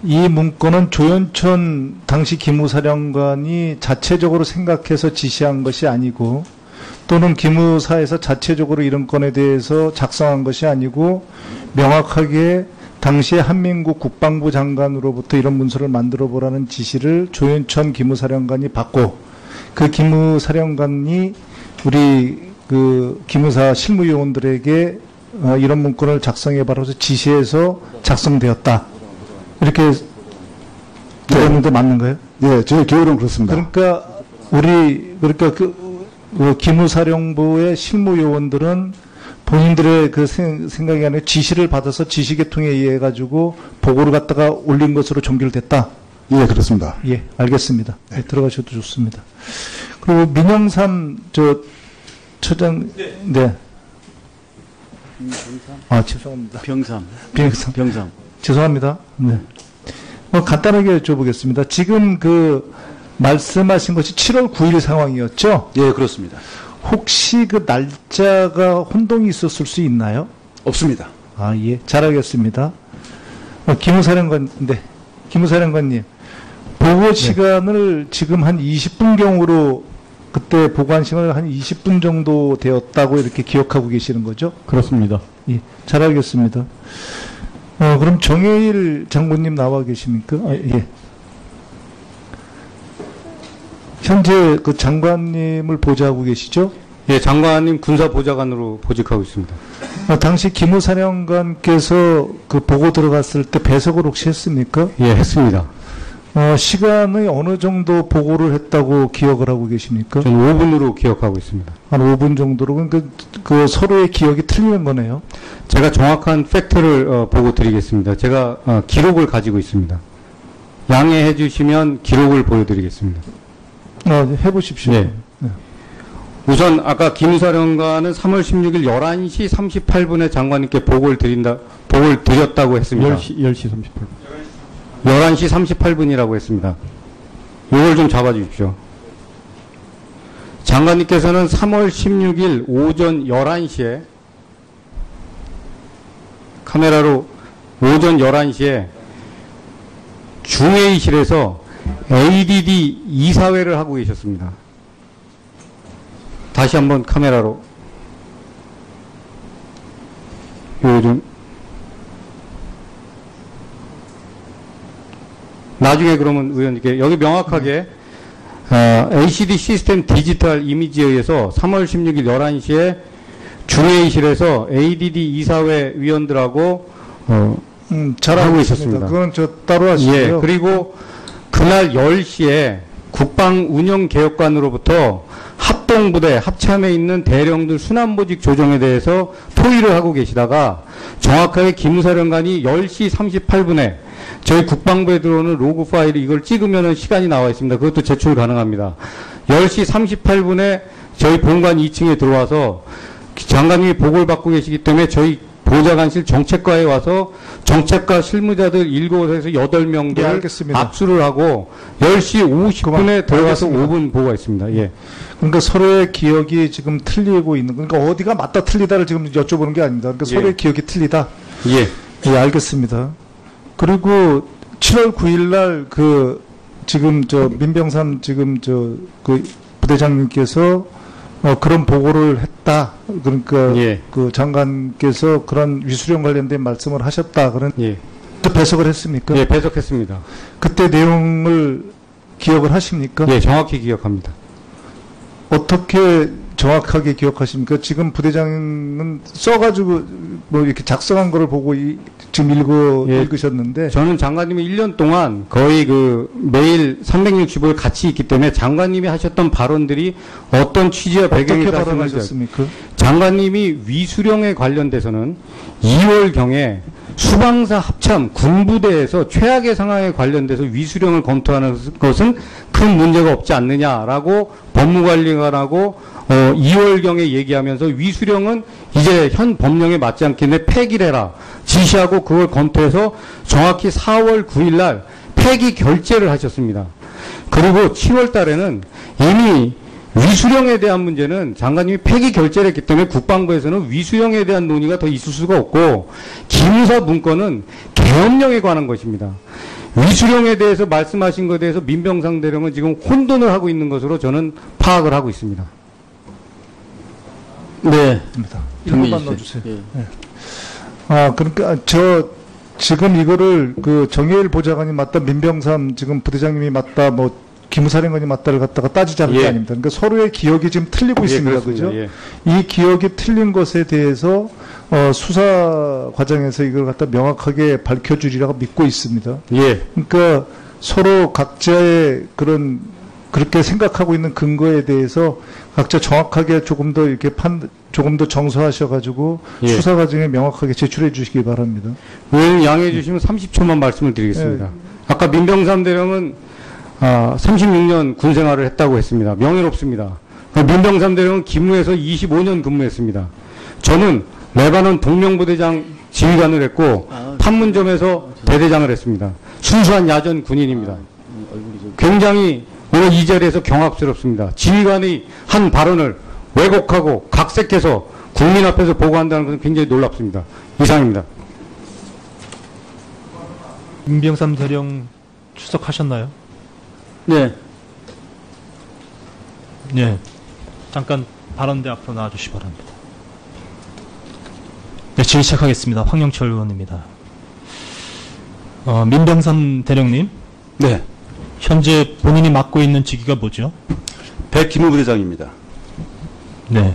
이 문건은 조현천 당시 기무사령관이 자체적으로 생각해서 지시한 것이 아니고 또는 기무사에서 자체적으로 이런 건에 대해서 작성한 것이 아니고 명확하게 당시에 한민국 국방부 장관으로부터 이런 문서를 만들어 보라는 지시를 조현천 기무사령관이 받고 그 기무사령관이 우리 그 기무사 실무요원들에게 이런 문건을 작성해 봐라서 지시해서 작성되었다. 이렇게 들었는데 맞는가요? 예, 저희 기억으로는 그렇습니다. 그러니까 그 기무사령부의 실무요원들은 본인들의 그 생각이 아니라 지시를 받아서 지시계통에 의해 가지고 보고를 갖다가 올린 것으로 종결됐다. 예, 그렇습니다. 예, 알겠습니다. 네, 들어가셔도 좋습니다. 그리고 민영삼 처장, 네. 죄송합니다. 병삼. 죄송합니다. 네. 간단하게 여쭤보겠습니다. 지금 그 말씀하신 것이 7월 9일 상황이었죠? 예, 그렇습니다. 혹시 그 날짜가 혼동이 있었을 수 있나요? 없습니다. 아, 예. 잘 알겠습니다. 기무사령관님, 보고 시간을 지금 한 20분경으로 그때 보관 시간을 한 20분 정도 되었다고 이렇게 기억하고 계시는 거죠? 그렇습니다. 예. 잘 알겠습니다. 그럼 정혜일 장군님 나와 계십니까? 예. 현재 그 장관님을 보좌하고 계시죠? 예, 장관님 군사보좌관으로 보직하고 있습니다. 당시 기무사령관께서 그 보고 들어갔을 때 배석을 혹시 했습니까? 예, 했습니다. 시간이 어느 정도 보고를 했다고 기억을 하고 계십니까? 저는 5분으로 기억하고 있습니다. 한 5분 정도로. 그러니까 그 서로의 기억이 틀리는 거네요. 제가 정확한 팩트를 보고 드리겠습니다. 제가 기록을 가지고 있습니다. 양해해 주시면 기록을 보여드리겠습니다. 해보십시오. 네. 네. 우선 아까 기무사령관은 3월 16일 11시 38분에 장관님께 보고를 드렸다고 했습니다. 10시 38분. 11시 38분이라고 했습니다. 이걸 좀 잡아주십시오. 장관님께서는 3월 16일 오전 11시에 카메라로 오전 11시에 중회의실에서 ADD 이사회를 하고 계셨습니다. 다시 한번 카메라로 요즘 나중에 그러면 의원님께 여기 명확하게 ACD 시스템 디지털 이미지에 의해서 3월 16일 11시에 중회의실에서 ADD 이사회 위원들하고 잘 하고 알고 있었습니다. 그건 따로 하시고요. 예, 그리고 그날 10시에 국방운영개혁관으로부터 합동부대, 합참에 있는 대령들 순환보직 조정에 대해서 토의를 하고 계시다가 정확하게 기무사령관이 10시 38분에 저희 국방부에 들어오는 로그 파일이 이걸 찍으면 시간이 나와 있습니다. 그것도 제출 가능합니다. 10시 38분에 저희 본관 2층에 들어와서 장관님이 보고를 받고 계시기 때문에 저희 보좌관실 정책과에 와서 정책과 실무자들 7에서 8명들 네, 알겠습니다. 압수를 하고 10시 50분에 들어가서 알겠습니다. 5분 보고가 있습니다. 예. 그러니까 서로의 기억이 지금 틀리고 있는, 그러니까 어디가 맞다 틀리다를 지금 여쭤보는 게 아닙니다. 그러니까 예. 서로의 기억이 틀리다. 예. 예, 알겠습니다. 그리고 7월 9일 날 지금 민병삼 그 부대장님께서 그런 보고를 했다. 그러니까 예. 그 장관께서 그런 위수령 관련된 말씀을 하셨다. 그런 예. 또 배석을 했습니까? 예, 배석했습니다. 그때 내용을 기억을 하십니까? 예, 정확히 기억합니다. 어떻게 정확하게 기억하십니까? 지금 부대장은 써가지고 뭐 이렇게 작성한 거를 보고 지금 읽으셨는데. 저는 장관님이 1년 동안 거의 매일 365일 같이 있기 때문에 장관님이 하셨던 발언들이 어떤 취지와 배경이 어떻게 발언하셨습니까? 장관님이 위수령에 관련돼서는 2월경에 수방사 합참 군부대에서 최악의 상황에 관련돼서 위수령을 검토하는 것은 큰 문제가 없지 않느냐라고 법무관리관하고 2월경에 얘기하면서 위수령은 이제 현 법령에 맞지 않기 때문에 폐기를 해라 지시하고 그걸 검토해서 정확히 4월 9일 날 폐기 결재를 하셨습니다. 그리고 7월 달에는 이미 위수령에 대한 문제는 장관님이 폐기 결재를 했기 때문에 국방부에서는 위수령에 대한 논의가 더 있을 수가 없고 기무사 문건은 계엄령에 관한 것입니다. 위수령에 대해서 말씀하신 것에 대해서 민병상 대령은 지금 혼돈을 하고 있는 것으로 저는 파악을 하고 있습니다. 네. 1분만 넣어주세요. 예. 네. 그러니까 지금 이거를 그 정혜일 보좌관이 맞다, 민병삼 지금 부대장님이 맞다, 뭐 기무사령관이 맞다를 갖다가 따지자는 게 예. 아닙니다. 그러니까 서로의 기억이 지금 틀리고 예, 있습니다. 그렇습니다. 그죠? 예. 이 기억이 틀린 것에 대해서 수사 과정에서 이걸 갖다 명확하게 밝혀주리라고 믿고 있습니다. 예. 그러니까 서로 각자의 그렇게 생각하고 있는 근거에 대해서 각자 정확하게 조금 더 이렇게 조금 더 정서하셔가지고 예. 수사 과정에 명확하게 제출해 주시기 바랍니다. 의원님 양해해 주시면 30초만 말씀을 드리겠습니다. 예. 아까 민병삼 대령은 36년 군 생활을 했다고 했습니다. 명예롭습니다. 민병삼 대령은 기무에서 25년 근무했습니다. 저는 레바논 동명부대장 지휘관을 했고 판문점에서 대대장을 했습니다. 순수한 야전 군인입니다. 굉장히 오늘 이 자리에서 경악스럽습니다. 지휘관이 한 발언을 왜곡하고 각색해서 국민 앞에서 보고한다는 것은 굉장히 놀랍습니다. 이상입니다. 민병삼 대령 출석하셨나요? 네. 네. 잠깐 발언대 앞으로 나와주시기 바랍니다. 네, 질의 시작하겠습니다. 황영철 의원입니다. 민병삼 대령님, 네. 현재 본인이 맡고 있는 직위가 뭐죠? 백기무부대장입니다. 네.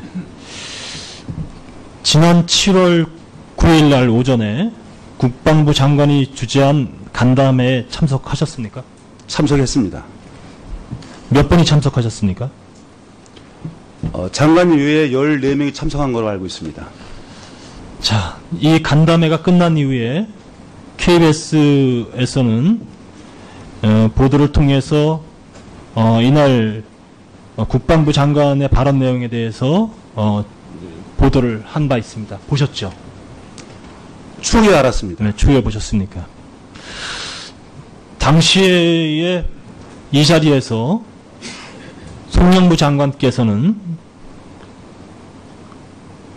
지난 7월 9일 날 오전에 국방부 장관이 주재한 간담회에 참석하셨습니까? 참석했습니다. 몇 분이 참석하셨습니까? 장관 이외에 14명이 참석한 걸로 알고 있습니다. 자, 이 간담회가 끝난 이후에 KBS에서는 보도를 통해서 이날 국방부 장관의 발언 내용에 대해서 보도를 한 바 있습니다. 보셨죠? 추후에 알았습니다. 네, 추후에 보셨습니까? 당시에 이 자리에서 송영무 장관께서는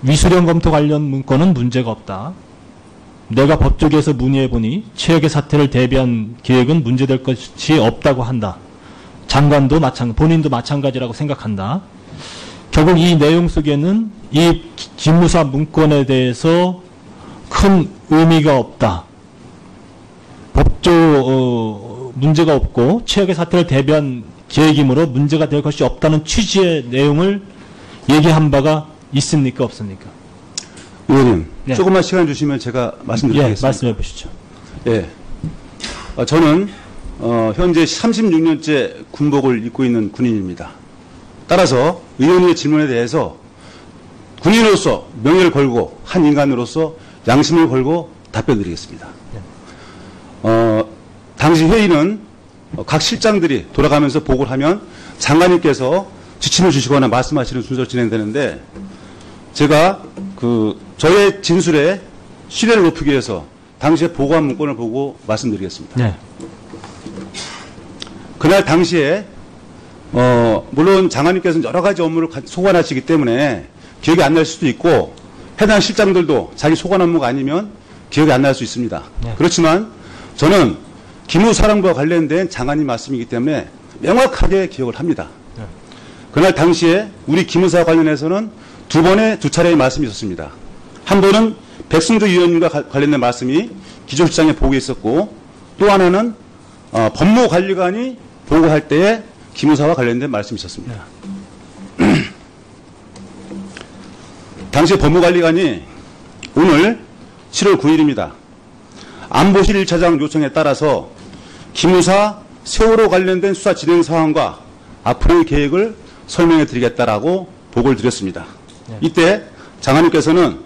위수령 검토 관련 문건은 문제가 없다. 내가 법조계에서 문의해보니 최악의 사태를 대비한 계획은 문제될 것이 없다고 한다. 장관도 본인도 마찬가지라고 생각한다. 결국 이 내용 속에는 이 기무사 문건에 대해서 큰 의미가 없다. 문제가 없고 최악의 사태를 대비한 계획이므로 문제가 될 것이 없다는 취지의 내용을 얘기한 바가 있습니까? 없습니까? 의원님, 네. 조금만 시간 주시면 제가 예, 말씀드리겠습니다. 말씀해 보시죠. 예. 저는 현재 36년째 군복을 입고 있는 군인입니다. 따라서 의원님의 질문에 대해서 군인으로서 명예를 걸고 한 인간으로서 양심을 걸고 답변드리겠습니다. 당시 회의는 각 실장들이 돌아가면서 보고를 하면 장관님께서 지침을 주시거나 말씀하시는 순서로 진행되는데 제가 저의 진술에 신뢰를 높이기 위해서 당시에 보고한 문건을 보고 말씀드리겠습니다. 네. 그날 당시에 물론 장관님께서는 여러 가지 업무를 소관하시기 때문에 기억이 안 날 수도 있고 해당 실장들도 자기 소관 업무가 아니면 기억이 안 날 수 있습니다. 네. 그렇지만 저는 기무사령부와 관련된 장관님 말씀이기 때문에 명확하게 기억을 합니다. 네. 그날 당시에 우리 기무사 관련해서는 두 차례의 말씀이 있었습니다. 한 번은 백승조 위원님과 관련된 말씀이 기조실장에 보고에 있었고 또 하나는 법무관리관이 보고할 때에 기무사와 관련된 말씀이 있었습니다. 당시 법무관리관이 오늘 7월 9일입니다. 안보실 1차장 요청에 따라서 기무사 세월호 관련된 수사 진행 상황과 앞으로의 계획을 설명해 드리겠다라고 보고를 드렸습니다. 이때 장관님께서는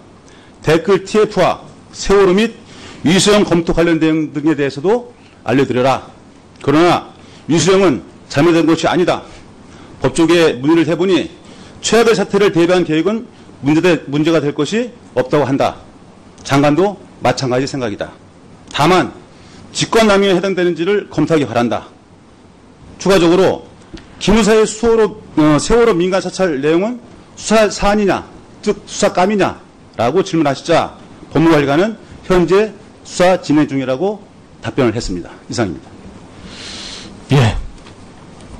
댓글 TF와 세월호 및 위수령 검토 관련 내용 등에 대해서도 알려드려라. 그러나 위수령은 잘못된 것이 아니다. 법조계에 문의를 해보니 최악의 사태를 대비한 계획은 문제가 될 것이 없다고 한다. 장관도 마찬가지 생각이다. 다만 직권남용에 해당되는지를 검토하기 바란다. 추가적으로 기무사의 세월호 민간 사찰 내용은 수사 사안이냐, 즉 수사감이냐라고 질문하시자 법무관리관은 현재 수사 진행 중이라고 답변을 했습니다. 이상입니다.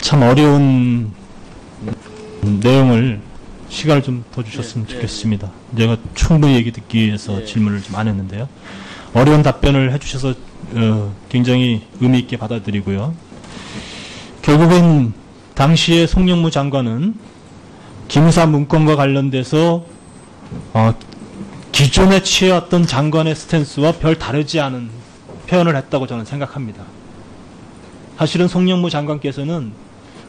참 어려운 내용을 시간을 좀 더 주셨으면 좋겠습니다. 제가 충분히 얘기 듣기 위해서 질문을 좀 안 했는데요. 어려운 답변을 해주셔서 굉장히 의미 있게 받아들이고요. 결국은 당시에 송영무 장관은 기무사 문건과 관련돼서 기존에 취해왔던 장관의 스탠스와 별 다르지 않은 표현을 했다고 저는 생각합니다. 사실은 송영무 장관께서는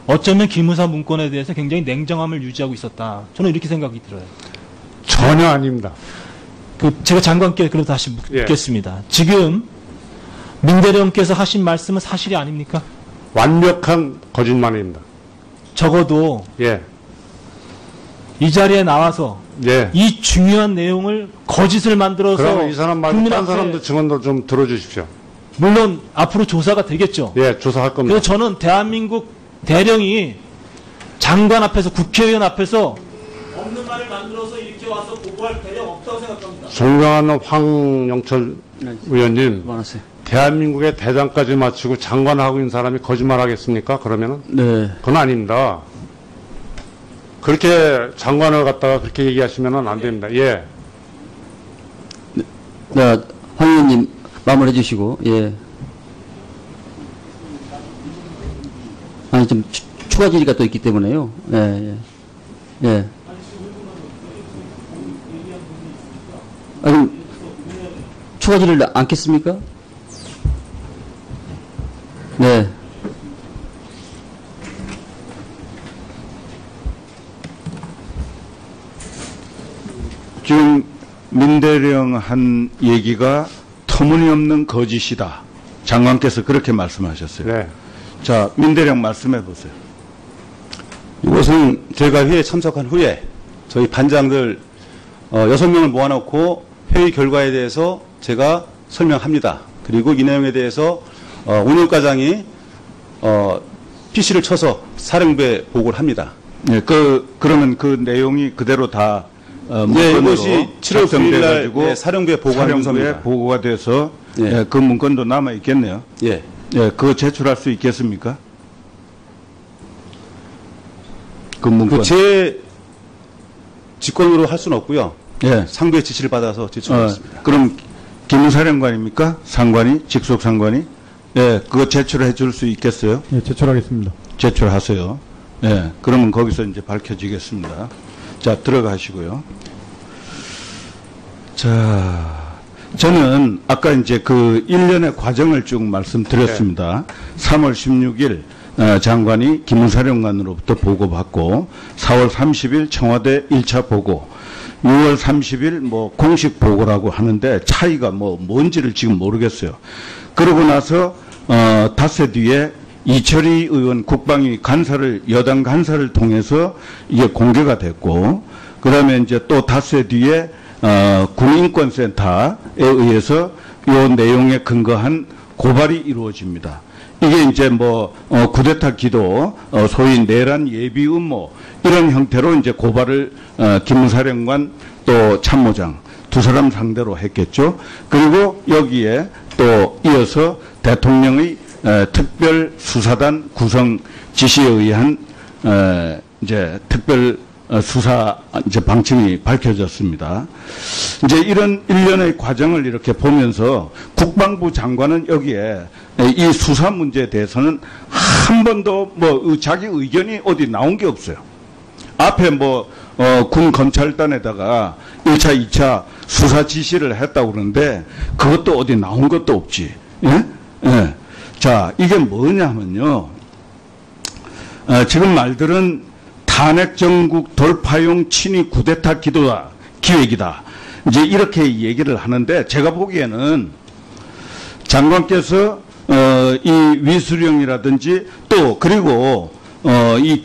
어쩌면 기무사 문건에 대해서 굉장히 냉정함을 유지하고 있었다. 저는 이렇게 생각이 들어요. 전혀 아닙니다. 제가 장관께 그럼 다시 묻겠습니다. 지금 민대령께서 하신 말씀은 사실이 아닙니까? 완벽한 거짓말입니다. 적어도 예, 이 자리에 나와서 예. 이 중요한 내용을 거짓을 만들어서 그러면 이 사람 말고 국민 딴 앞에, 사람도 증언도 좀 들어주십시오. 물론 앞으로 조사가 되겠죠. 예, 조사할 겁니다. 그래서 저는 대한민국 대령이 장관 앞에서 국회의원 앞에서 없는 말을 만들어서 이렇게 와서 보고할 대령 없다고 생각합니다. 존경하는 황영철 의원님, 그만하세요. 대한민국의 대장까지 마치고 장관하고 있는 사람이 거짓말하겠습니까? 그러면은 네. 그건 아닙니다. 그렇게 장관을 갖다가 그렇게 얘기하시면은 안 됩니다. 예. 네, 황 의원님 마무리해 주시고, 예. 아니, 좀 추가 질의가 또 있기 때문에요. 예, 예. 예. 아, 그럼 추가 질의를 않겠습니까? 네. 지금 민대령 한 얘기가 터무니없는 거짓이다. 장관께서 그렇게 말씀하셨어요. 네. 자, 민대령 말씀해 보세요. 이것은 제가 회의에 참석한 후에 저희 반장들 6명을 모아놓고 회의 결과에 대해서 제가 설명합니다. 그리고 이 내용에 대해서 운영과장이 PC를 쳐서 사령부에 보고를 합니다. 네, 그러면 그 내용이 그대로 다 네, 이것이 7월 9일 날 가지고 사령부에 보고한 문서입니다. 보고가 돼서 예. 그 문건도 남아 있겠네요. 예. 예, 그거 제출할 수 있겠습니까? 그 문건. 제 직권으로 할 수는 없고요. 예. 상부의 지시를 받아서 제출하겠습니다. 그럼 기무사령관입니까? 상관이? 직속 상관이? 예, 그거 제출해 줄 수 있겠어요? 예, 제출하겠습니다. 제출하세요. 예, 그러면 거기서 이제 밝혀지겠습니다. 자, 들어가시고요. 자, 저는 아까 이제 그 일련의 과정을 쭉 말씀드렸습니다. 3월 16일 장관이 기무사령관으로부터 보고받고 4월 30일 청와대 1차 보고 6월 30일 뭐 공식 보고라고 하는데 차이가 뭔지를 지금 모르겠어요. 그러고 나서 닷새 뒤에 이철희 의원 국방위 간사를 여당 간사를 통해서 이게 공개가 됐고 그다음에 이제 또 닷새 뒤에 군인권센터에 의해서 이 내용에 근거한 고발이 이루어집니다. 이게 이제 쿠데타 기도, 소위 내란 예비 음모 이런 형태로 이제 고발을 기무사령관 또 참모장 두 사람 상대로 했겠죠. 그리고 여기에 또 이어서 대통령의 특별 수사단 구성 지시에 의한 이제 특별 수사 이제 방침이 밝혀졌습니다. 이제 이런 일련의 과정을 이렇게 보면서 국방부 장관은 여기에 이 수사 문제에 대해서는 한 번도 자기 의견이 어디 나온 게 없어요. 앞에 군 검찰단에다가 1차, 2차 수사 지시를 했다고 그러는데 그것도 어디 나온 것도 없지. 예? 예. 자, 이게 뭐냐면요. 지금 말들은 탄핵 정국 돌파용 친위 쿠데타 기도다, 기획이다. 이제 이렇게 얘기를 하는데 제가 보기에는 장관께서 이 위수령이라든지 또 그리고 이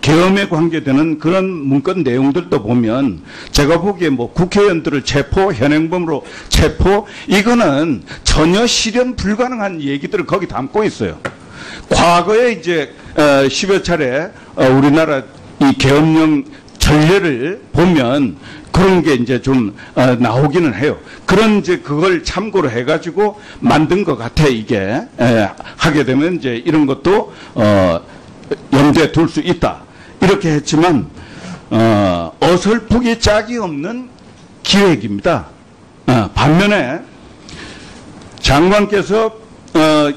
계엄에 관계되는 그런 문건 내용들도 보면 제가 보기에 국회의원들을 체포, 현행범으로 체포 이거는 전혀 실현 불가능한 얘기들을 거기 담고 있어요. 과거에 이제 10여 차례 우리나라 이 계엄령 전례를 보면 그런 게 이제 좀 나오기는 해요. 그런 이제 그걸 참고로 해가지고 만든 것 같아 이게. 하게 되면 이제 이런 것도 염두에 둘 수 있다. 이렇게 했지만 어설프기 짝이 없는 기획입니다. 반면에 장관께서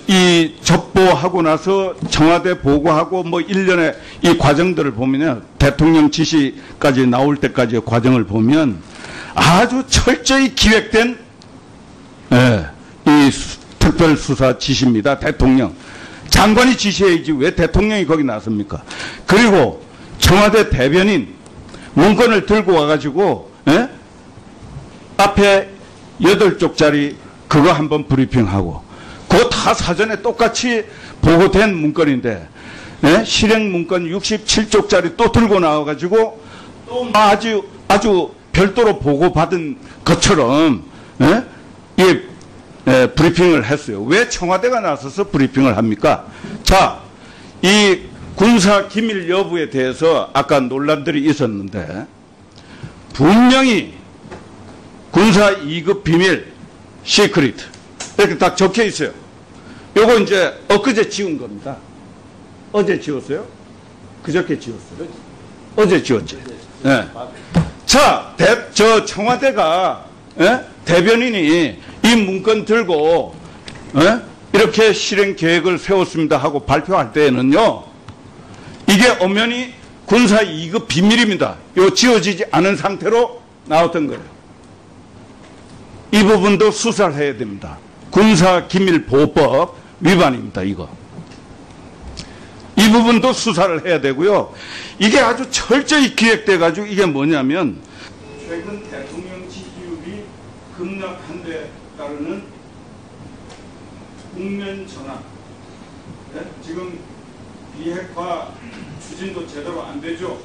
이 접보하고 나서 청와대 보고하고 뭐 일련의 이 과정들을 보면요. 대통령 지시까지 나올 때까지의 과정을 보면 아주 철저히 기획된 이 특별수사 지시입니다. 대통령. 장관이 지시해야지 왜 대통령이 거기 나섭니까? 그리고 청와대 대변인 문건을 들고 와가지고 앞에 8쪽짜리 그거 한번 브리핑하고 그거 다 사전에 똑같이 보고된 문건인데 실행 문건 67쪽짜리 또 들고 나와가지고 또 아주 별도로 보고받은 것처럼 브리핑을 했어요. 왜 청와대가 나서서 브리핑을 합니까? 자, 이 군사 기밀 여부에 대해서 아까 논란들이 있었는데 분명히 군사 2급 비밀 시크릿 이렇게 딱 적혀 있어요. 요거 이제 엊그제 지운 겁니다. 어제 지웠어요? 그저께 지웠어요? 어제 지웠지. 네. 자, 저 청와대가 대변인이 이 문건 들고 이렇게 실행 계획을 세웠습니다 하고 발표할 때에는요. 이게 엄연히 군사 2급 비밀입니다. 요 지워지지 않은 상태로 나왔던 거예요. 이 부분도 수사를 해야 됩니다. 군사기밀보호법 위반입니다. 이거. 이 부분도 수사를 해야 되고요. 이게 아주 철저히 기획돼 가지고 이게 뭐냐면 최근 대통령 지지율이 급락한 데 따르는 국면 전환. 지금 비핵화 추진도 제대로 안 되죠.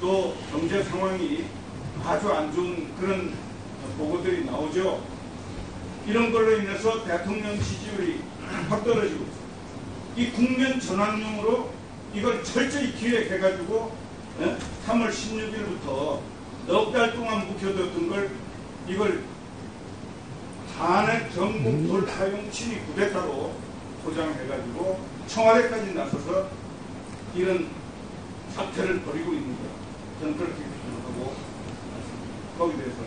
또 경제 상황이 아주 안 좋은 그런 보고들이 나오죠. 이런 걸로 인해서 대통령 지지율이 확 떨어지고 있어요. 이 국면 전환용으로 이걸 철저히 기획해가지고 3월 16일부터 넉 달 동안 묵혀뒀던 걸 이걸 탄핵 전국 돌파용 친위 구데타로 포장해가지고 청와대까지 나서서 이런 사태를 벌이고 있는 거예요. 저는 그렇게 생각하고 거기에 대해서.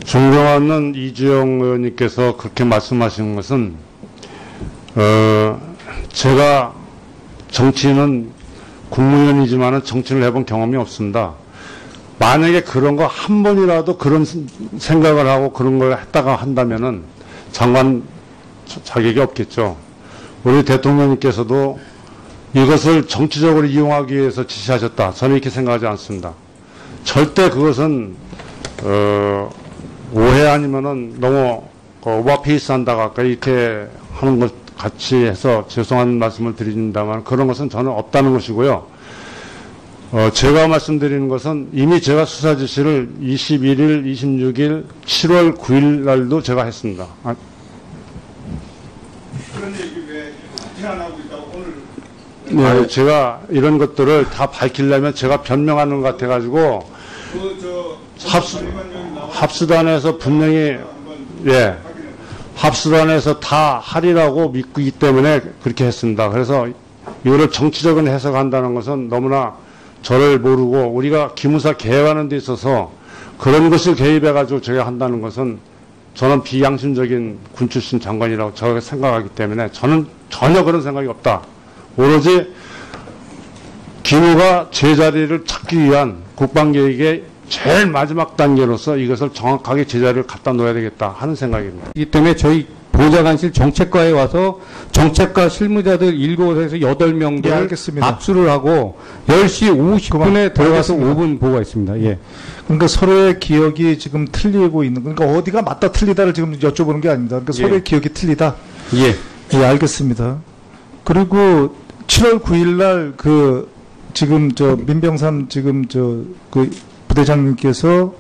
존경하는 이주영 의원님께서 그렇게 말씀하신 것은 제가 정치인은 국무위원이지만 정치를 해본 경험이 없습니다. 만약에 그런 거 한 번이라도 그런 생각을 하고 그런 걸 했다가 한다면은 장관 자격이 없겠죠. 우리 대통령님께서도 이것을 정치적으로 이용하기 위해서 지시하셨다. 저는 이렇게 생각하지 않습니다. 절대 그것은 오해 아니면은 너무 오버페이스 한다가 이렇게 하는 것 같이 해서 죄송한 말씀을 드린다만 그런 것은 저는 없다는 것이고요. 제가 말씀드리는 것은 이미 제가 수사 지시를 21일, 26일, 7월 9일 날도 제가 했습니다. 그런 얘기 왜 태어나고 있다고 오늘? 네, 제가 이런 것들을 다 밝히려면 제가 변명하는 것 같아가지고 합수단에서 분명히 합수단에서 다 하리라고 믿고 있기 때문에 그렇게 했습니다. 그래서 이거를 정치적인 해석한다는 것은 너무나 저를 모르고 우리가 기무사 개혁하는 데 있어서 그런 것을 개입해가지고 제가 한다는 것은 저는 비양심적인 군 출신 장관이라고 저가 생각하기 때문에 저는 전혀 그런 생각이 없다. 오로지 기무가 제자리를 찾기 위한 국방계획의 제일 마지막 단계로서 이것을 정확하게 제자리를 갖다 놓아야 되겠다 하는 생각입니다. 이기 때문에 저희 보좌관실 정책과에 와서 정책과 실무자들 7에서 8명들 알겠습니다. 압수를 하고 10시 50분에 들어가서 알겠습니다. 5분 보고가 있습니다. 예. 그러니까 서로의 기억이 지금 틀리고 있는, 그러니까 어디가 맞다 틀리다를 지금 여쭤보는 게 아닙니다. 그러니까 서로의 기억이 틀리다. 예. 예, 알겠습니다. 그리고 7월 9일 날 지금 민병삼 지금 부대장님께서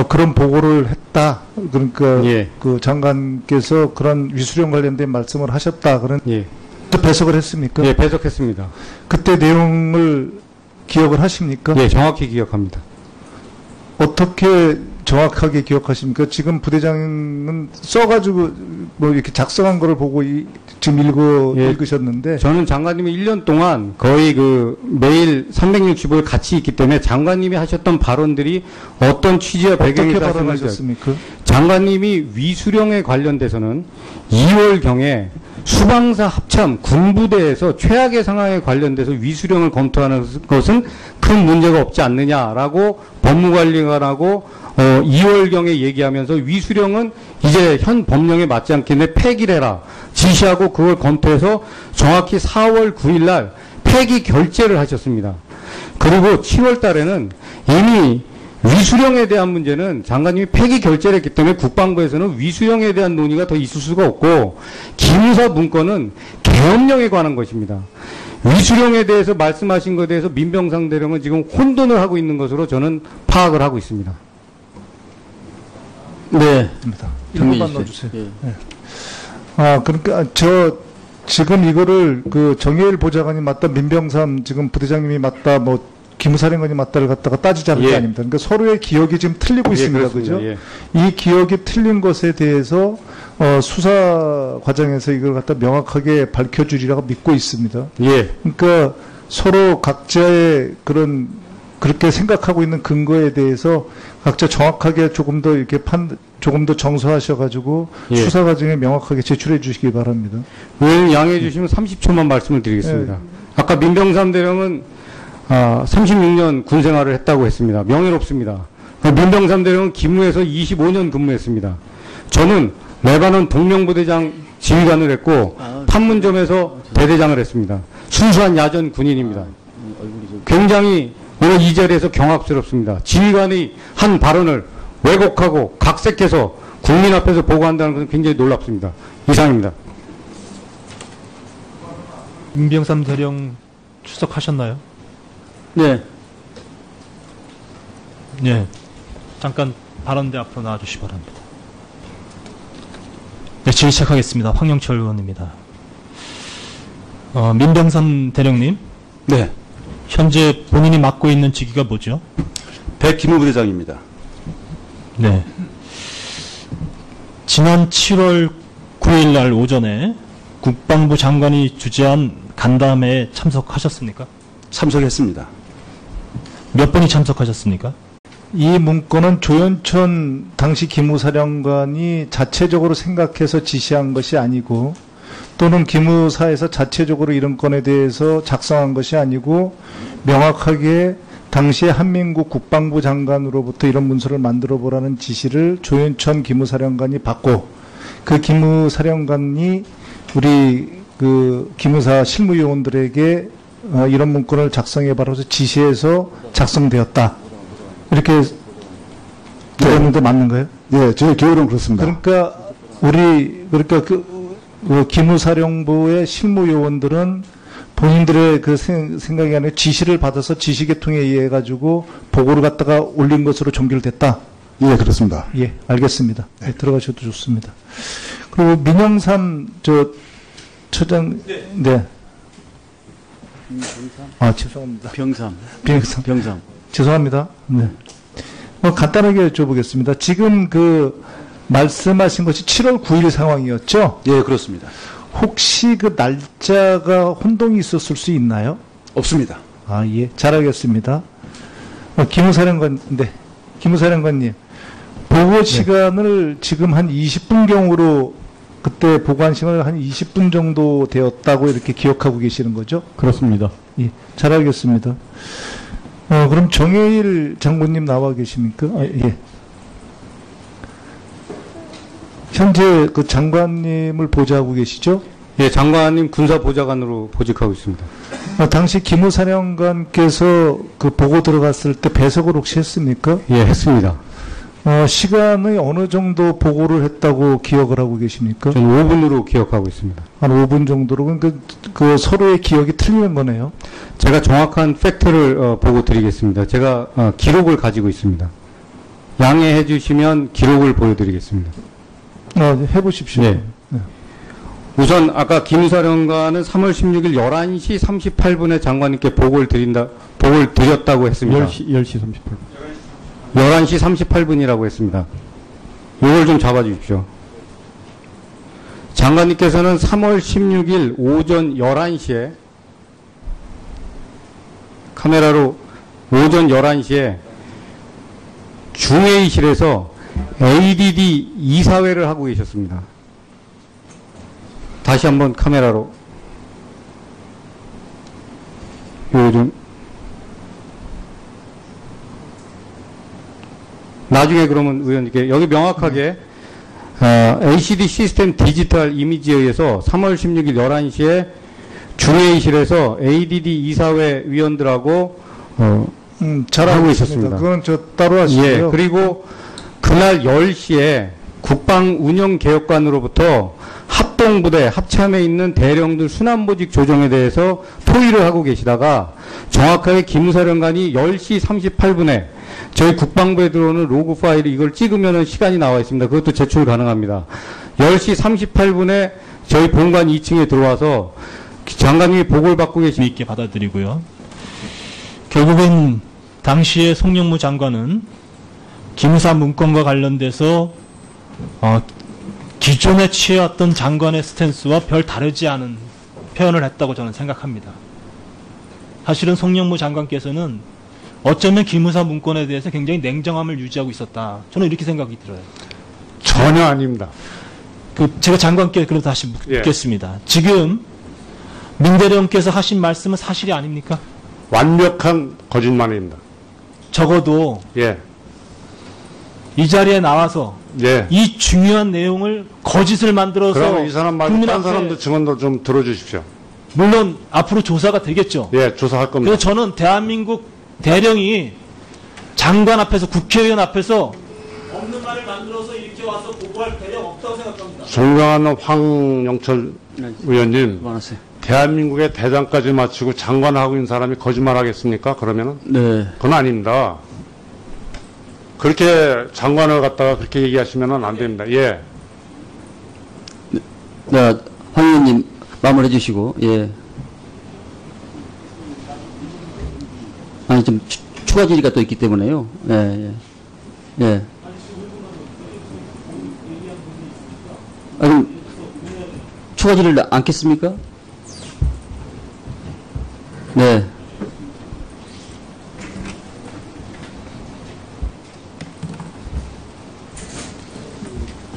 그런 보고를 했다. 그러니까 예. 그 장관께서 그런 위수령 관련된 말씀을 하셨다. 그런 예. 또 배석을 했습니까? 예, 배석했습니다. 그때 내용을 기억을 하십니까? 예, 정확히 기억합니다. 어떻게 정확하게 기억하십니까? 지금 부대장은 써가지고 뭐 이렇게 작성한 거를 보고 지금 예. 읽으셨는데 저는 장관님이 1년 동안 거의 그 매일 365일 같이 있기 때문에 장관님이 하셨던 발언들이 어떤 취지와 배경이 어떻게 발언하셨습니까? 장관님이 위수령에 관련돼서는 2월경에 수방사 합참 군부대에서 최악의 상황에 관련돼서 위수령을 검토하는 것은 큰 문제가 없지 않느냐라고 법무관리관하고 2월경에 얘기하면서 위수령은 이제 현 법령에 맞지 않기 때문에 폐기를 해라 지시하고 그걸 검토해서 정확히 4월 9일 날 폐기 결재를 하셨습니다. 그리고 7월 달에는 이미 위수령에 대한 문제는 장관님이 폐기 결재를 했기 때문에 국방부에서는 위수령에 대한 논의가 더 있을 수가 없고 기무사 문건은 계엄령에 관한 것입니다. 위수령에 대해서 말씀하신 것에 대해서 민병상 대령은 지금 혼돈을 하고 있는 것으로 저는 파악을 하고 있습니다. 네. 이것만 넣어주세요. 예. 네. 그러니까 지금 이거를 그 정예일 보좌관이 맞다, 민병삼 지금 부대장님이 맞다, 뭐 기무사령관이 맞다를 갖다가 따지자는 게 아닙니다. 그러니까 서로의 기억이 지금 틀리고 있습니다. 그죠? 이 기억이 틀린 것에 대해서 수사 과정에서 이걸 갖다 명확하게 밝혀주리라고 믿고 있습니다. 예. 그러니까 서로 각자의 그렇게 생각하고 있는 근거에 대해서 각자 정확하게 조금 더 이렇게 조금 더 정서하셔가지고 예. 수사 과정에 명확하게 제출해 주시기 바랍니다. 의원님 양해해 주시면 30초만 말씀을 드리겠습니다. 예. 아까 민병삼 대령은 36년 군 생활을 했다고 했습니다. 명예롭습니다. 민병삼 대령은 기무에서 25년 근무했습니다. 저는 레바논 동명부대장 지휘관을 했고 판문점에서 대대장을 했습니다. 순수한 야전 군인입니다. 굉장히 오늘 이 자리에서 경악스럽습니다. 지휘관이 한 발언을 왜곡하고 각색해서 국민 앞에서 보고한다는 것은 굉장히 놀랍습니다. 이상입니다. 민병삼 대령 출석하셨나요? 네. 네. 잠깐 발언대 앞으로 나와주시기 바랍니다. 네, 질의 시작하겠습니다. 황영철 의원입니다. 민병삼 대령님, 네. 현재 본인이 맡고 있는 직위가 뭐죠? 백기무부대장입니다. 네. 지난 7월 9일 날 오전에 국방부 장관이 주재한 간담회에 참석하셨습니까? 참석했습니다. 몇 분이 참석하셨습니까? 이 문건은 조현천 당시 기무사령관이 자체적으로 생각해서 지시한 것이 아니고 또는 기무사에서 자체적으로 이런 건에 대해서 작성한 것이 아니고 명확하게 당시에 한민국 국방부 장관으로부터 이런 문서를 만들어 보라는 지시를 조현천 기무사령관이 받고 그 기무사령관이 우리 그 기무사 실무요원들에게 이런 문건을 작성해 봐라서 지시해서 작성되었다. 이렇게 들었는데 맞는가요? 예, 저희 교육은 그렇습니다. 그러니까 그 기무사령부의 실무요원들은 본인들의 그 생각이 아니라 지시를 받아서 지시계통에 의해 가지고 보고를 갖다가 올린 것으로 종결됐다. 예, 그렇습니다. 예, 알겠습니다. 네, 들어가셔도 좋습니다. 그리고 민영삼 처장, 네. 죄송합니다. 병삼. 죄송합니다. 네. 간단하게 여쭤보겠습니다. 지금 그 말씀하신 것이 7월 9일 상황이었죠? 예, 그렇습니다. 혹시 그 날짜가 혼동이 있었을 수 있나요? 없습니다. 예. 잘 알겠습니다. 기무사령관님. 보고 시간을 지금 한 20분경으로 그때 보관 시간을 한 20분 정도 되었다고 이렇게 기억하고 계시는 거죠? 그렇습니다. 예. 잘 알겠습니다. 그럼 정혜일 장군님 나와 계십니까? 예. 현재 그 장관님을 보좌하고 계시죠? 예, 장관님 군사보좌관으로 보직하고 있습니다. 당시 기무사령관께서 그 보고 들어갔을 때 배석을 혹시 했습니까? 예, 했습니다. 시간이 어느 정도 보고를 했다고 기억을 하고 계십니까? 저는 5분으로 기억하고 있습니다. 한 5분 정도로. 그러니까 그 서로의 기억이 틀리는 거네요. 제가 정확한 팩트를 보고 드리겠습니다. 제가 기록을 가지고 있습니다. 양해해 주시면 기록을 보여드리겠습니다. 해보십시오. 네. 우선 아까 기무사령관은 3월 16일 11시 38분에 장관님께 보고를 드렸다고 했습니다. 10시 38분. 11시 38분이라고 했습니다. 이걸 좀 잡아주십시오. 장관님께서는 3월 16일 오전 11시에 카메라로 오전 11시에 중회의실에서 ADD 이사회를 하고 계셨습니다. 다시 한번 카메라로 요즘 나중에 그러면 의원님께 여기 명확하게 ACD 시스템 디지털 이미지에 의해서 3월 16일 11시에 중회의실에서 ADD 이사회 위원들하고 잘 하고 알고 있었습니다. 있습니다. 그건 저 따로 하시고요. 예, 그리고 그날 10시에 국방운영개혁관으로부터 합동부대, 합참에 있는 대령들 순환보직 조정에 대해서 토의를 하고 계시다가 정확하게 기무사령관이 10시 38분에 저희 국방부에 들어오는 로그 파일이 이걸 찍으면 시간이 나와 있습니다. 그것도 제출 가능합니다. 10시 38분에 저희 본관 2층에 들어와서 장관님이 보고를 받고 계십니다. 있게 받아들이고요. 결국은 당시에 송영무 장관은 기무사 문건과 관련돼서 기존에 취해왔던 장관의 스탠스와 별 다르지 않은 표현을 했다고 저는 생각합니다. 사실은 송영무 장관께서는 어쩌면 기무사 문건에 대해서 굉장히 냉정함을 유지하고 있었다. 저는 이렇게 생각이 들어요. 전혀 아닙니다. 제가 장관께 그럼 다시 묻겠습니다. 지금 민대령께서 하신 말씀은 사실이 아닙니까? 완벽한 거짓말입니다. 적어도 예, 이 자리에 나와서 예. 이 중요한 내용을 거짓을 만들어서 그러면 이 사람 말고 국민 다른 앞에, 사람도 증언도 좀 들어주십시오. 물론 앞으로 조사가 되겠죠. 예, 조사할 겁니다. 그래서 저는 대한민국 대령이 장관 앞에서 국회의원 앞에서 없는 말을 만들어서 이렇게 와서 보고할 대령 없다고 생각합니다. 존경하는 황영철 의원님, 그만하세요. 대한민국의 대장까지 마치고 장관하고 있는 사람이 거짓말하겠습니까? 그러면은 네. 그건 아닙니다. 그렇게 장관을 갖다가 그렇게 얘기하시면은 안 됩니다. 예. 네, 황 의원님 마무리해 주시고, 예. 아니, 좀 추가 질의가 또 있기 때문에요. 예, 예. 예. 아, 그럼 추가 질의를 않겠습니까? 네.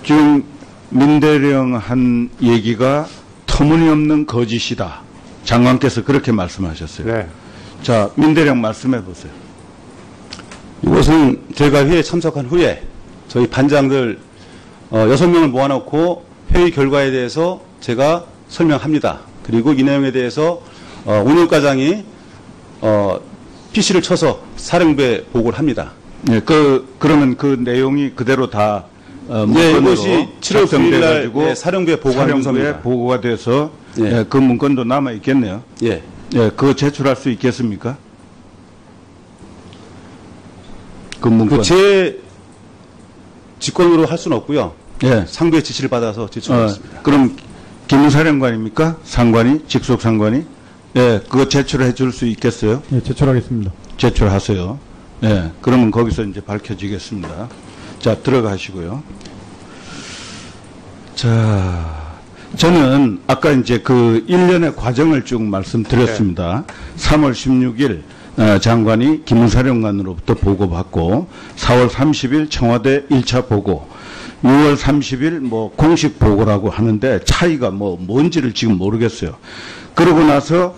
지금 민대령 한 얘기가 터무니없는 거짓이다. 장관께서 그렇게 말씀하셨어요. 네. 자, 민대령 말씀해 보세요. 이것은 저희가 회의에 참석한 후에 저희 반장들 6명을 모아놓고 회의 결과에 대해서 제가 설명합니다. 그리고 이 내용에 대해서 운영과장이 PC를 쳐서 사령부에 보고를 합니다. 네, 그러면 그 내용이 그대로 다 네, 이것이 7월 9일 날 가지고 사령부에 보고한 문서입니다. 보고가 돼서 예. 그 문건도 남아 있겠네요. 예. 예, 그거 제출할 수 있겠습니까? 그 문건. 제 직권으로 할 수는 없고요. 예. 상부의 지시를 받아서 제출하겠습니다. 그럼 기무사령관입니까? 상관이? 직속 상관이? 예, 그거 제출해 줄 수 있겠어요? 예, 제출하겠습니다. 제출하세요. 예, 그러면 거기서 이제 밝혀지겠습니다. 자, 들어가시고요. 자, 저는 아까 이제 그 일련의 과정을 쭉 말씀드렸습니다. 3월 16일 장관이 기무사령관으로부터 보고받고 4월 30일 청와대 1차 보고 6월 30일 뭐 공식 보고라고 하는데 차이가 뭔지를 지금 모르겠어요. 그러고 나서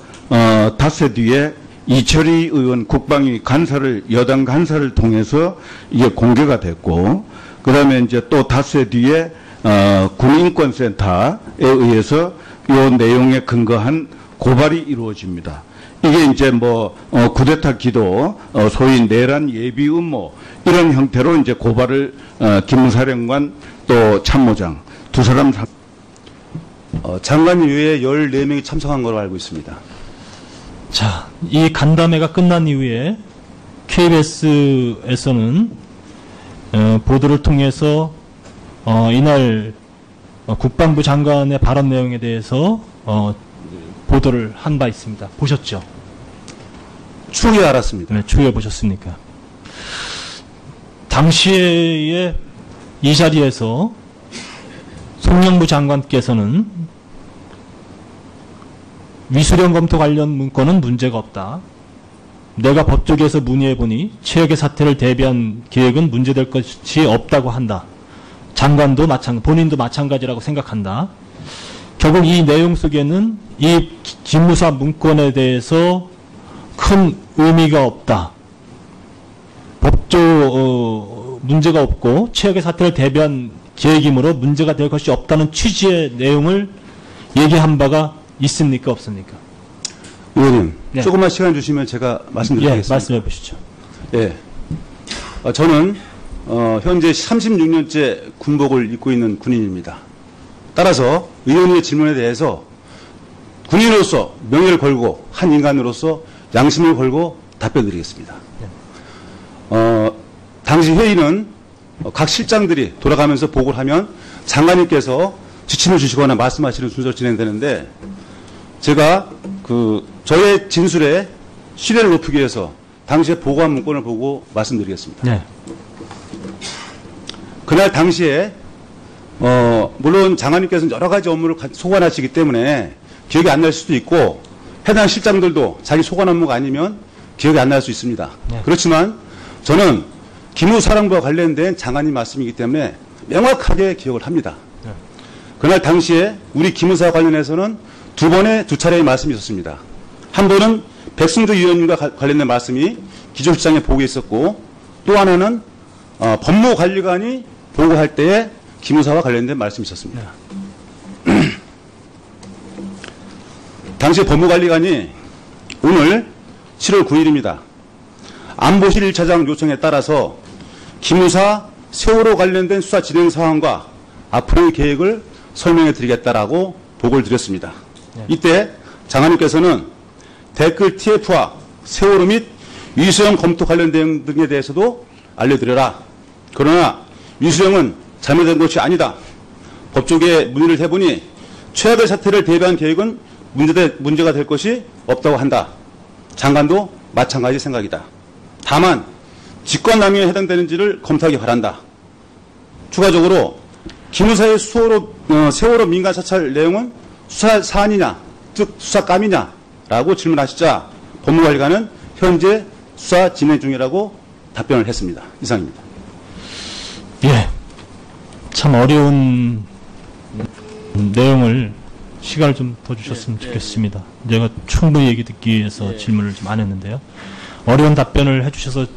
닷새 뒤에 이철희 의원 국방위 간사를 여당 간사를 통해서 이게 공개가 됐고 그다음에 이제 또 닷새 뒤에 군인권센터에 의해서 이 내용에 근거한 고발이 이루어집니다. 이게 이제 쿠데타 기도, 소위 내란 예비 음모 이런 형태로 이제 고발을 기무사령관 또 참모장 두 사람 장관 이외에 14명이 참석한 걸로 알고 있습니다. 자, 이 간담회가 끝난 이후에 KBS에서는 보도를 통해서 이날 국방부 장관의 발언 내용에 대해서 보도를 한 바 있습니다. 보셨죠? 추후에 알았습니다. 네, 추후에 보셨습니까? 당시에 이 자리에서 송영무 장관께서는 위수령 검토 관련 문건은 문제가 없다. 내가 법조계에서 문의해보니 최악의 사태를 대비한 계획은 문제될 것이 없다고 한다. 장관도 본인도 마찬가지라고 생각한다. 결국 이 내용 속에는 이 기무사 문건에 대해서 큰 의미가 없다. 문제가 없고 최악의 사태를 대비한 계획이므로 문제가 될 것이 없다는 취지의 내용을 얘기한 바가 있습니까? 없습니까? 의원님, 네. 조금만 시간 주시면 제가 말씀드리겠습니다. 말씀해 보시죠. 예. 저는 현재 36년째 군복을 입고 있는 군인입니다. 따라서 의원님의 질문에 대해서 군인으로서 명예를 걸고 한 인간으로서 양심을 걸고 답변드리겠습니다. 당시 회의는 각 실장들이 돌아가면서 보고를 하면 장관님께서 지침을 주시거나 말씀하시는 순서로 진행되는데 제가 저의 진술에 신뢰를 높이기 위해서 당시에 보고한 문건을 보고 말씀드리겠습니다. 네. 그날 당시에 물론 장관님께서는 여러 가지 업무를 소관하시기 때문에 기억이 안 날 수도 있고 해당 실장들도 자기 소관 업무가 아니면 기억이 안 날 수 있습니다. 네. 그렇지만 저는 기무사령부와 관련된 장관님 말씀이기 때문에 명확하게 기억을 합니다. 네. 그날 당시에 우리 기무사와 관련해서는 두 차례의 말씀이 있었습니다. 한 번은 백승조 위원님과 관련된 말씀이 기조실장에 보고에 있었고 또 하나는 법무관리관이 보고할 때에 기무사와 관련된 말씀이 있었습니다. 당시 법무관리관이 오늘 7월 9일입니다. 안보실 1차장 요청에 따라서 기무사 세월호 관련된 수사 진행 상황과 앞으로의 계획을 설명해 드리겠다라고 보고를 드렸습니다. 이때 장관님께서는 댓글 TF와 세월호 및 위수령 검토 관련 내용 등에 대해서도 알려드려라. 그러나 위수령은 잘못된 것이 아니다. 법조계에 문의를 해보니 최악의 사태를 대비한 계획은 문제가 될 것이 없다고 한다. 장관도 마찬가지 생각이다. 다만 직권남용에 해당되는지를 검토하기 바란다. 추가적으로 기무사의 세월호 민간 사찰 내용은 수사 사안이냐, 즉 수사감이냐라고 질문하시자 법무관리관은 현재 수사 진행 중이라고 답변을 했습니다. 이상입니다. 예. 참 어려운 내용을 시간을 좀 더 주셨으면 좋겠습니다. 제가 충분히 얘기 듣기 위해서 질문을 좀 안 했는데요. 어려운 답변을 해주셔서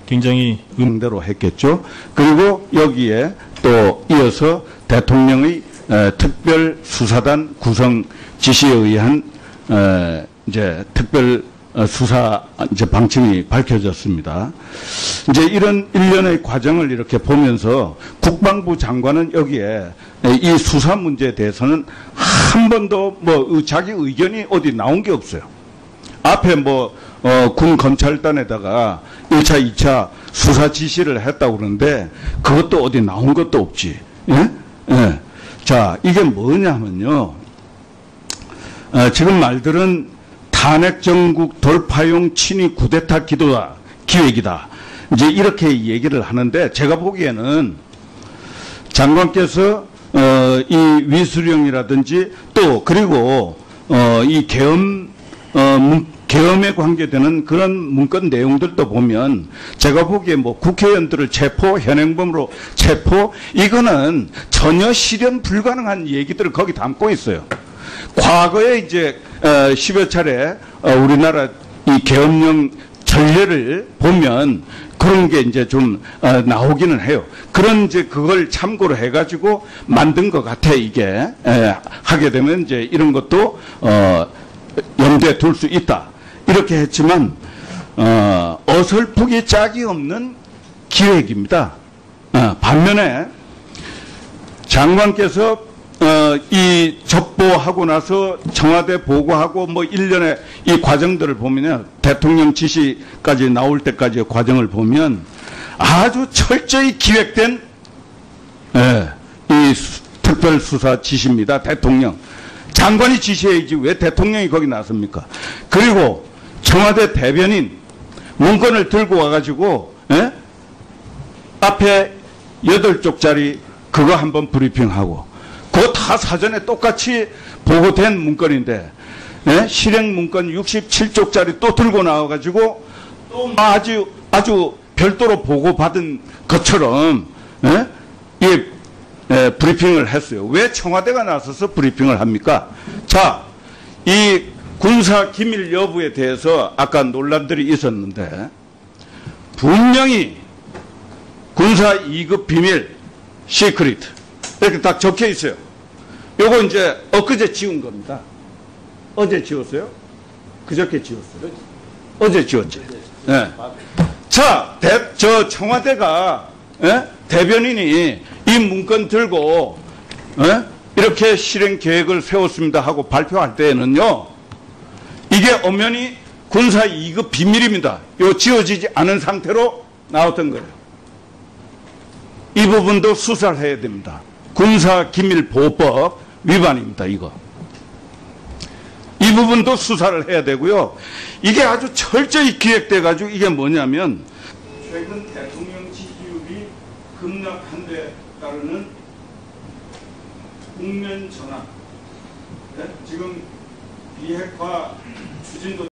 굉장히 대로 했겠죠. 그리고 여기에 또 이어서 대통령의 특별 수사단 구성 지시에 의한 이제 특별 수사 이제 방침이 밝혀졌습니다. 이제 이런 일련의 과정을 이렇게 보면서 국방부 장관은 여기에 이 수사 문제에 대해서는 한 번도 뭐 자기 의견이 어디 나온 게 없어요. 앞에 군 검찰단에다가 1차, 2차 수사 지시를 했다고 그러는데 그것도 어디 나온 것도 없지. 예? 예. 자, 이게 뭐냐면요. 지금 말들은 탄핵 정국 돌파용 친위 쿠데타 기획이다. 이제 이렇게 얘기를 하는데 제가 보기에는 장관께서 이 위수령이라든지 또 그리고 이 계엄에 관계되는 그런 문건 내용들도 보면 제가 보기에 국회의원들을 체포, 현행범으로 체포 이거는 전혀 실현 불가능한 얘기들을 거기 담고 있어요. 과거에 이제 10여 차례 우리나라 이 계엄령 전례를 보면 그런 게 이제 좀 나오기는 해요. 그런 이제 그걸 참고로 해가지고 만든 것 같아 이게 하게 되면 이제 이런 것도 염두에 둘 수 있다. 이렇게 했지만 어설프기 짝이 없는 기획입니다. 반면에 장관께서 이 접보하고 나서 청와대 보고하고 일련의 이 과정들을 보면요. 대통령 지시까지 나올 때까지의 과정을 보면 아주 철저히 기획된 이 특별수사 지시입니다. 대통령. 장관이 지시해야지 왜 대통령이 거기 나섭니까? 그리고 청와대 대변인 문건을 들고 와가지고 앞에 8쪽짜리 그거 한번 브리핑하고, 그거 다 사전에 똑같이 보고된 문건인데, 예? 실행 문건 67쪽짜리 또 들고 나와가지고 또 아주 별도로 보고받은 것처럼, 예? 브리핑을 했어요. 왜 청와대가 나서서 브리핑을 합니까? 자, 이 군사 기밀 여부에 대해서 아까 논란들이 있었는데, 분명히 군사 2급 비밀, 시크릿, 이렇게 딱 적혀 있어요. 요거 이제 엊그제 지운 겁니다. 어제 지웠어요? 그저께 지웠어요? 어제 지웠죠. 네. 자, 저 청와대가, 예? 대변인이 이 문건 들고, 예? 이렇게 실행 계획을 세웠습니다 하고 발표할 때에는요, 이게 엄연히 군사 2급 비밀입니다. 요 지워지지 않은 상태로 나왔던 거예요. 이 부분도 수사를 해야 됩니다. 군사기밀보호법 위반입니다, 이거. 이 부분도 수사를 해야 되고요. 이게 아주 철저히 기획돼가지고 이게 뭐냐면, 최근 대통령 지지율이 급락한 데 따르는 국면 전환. 네? 지금 비핵화 추진도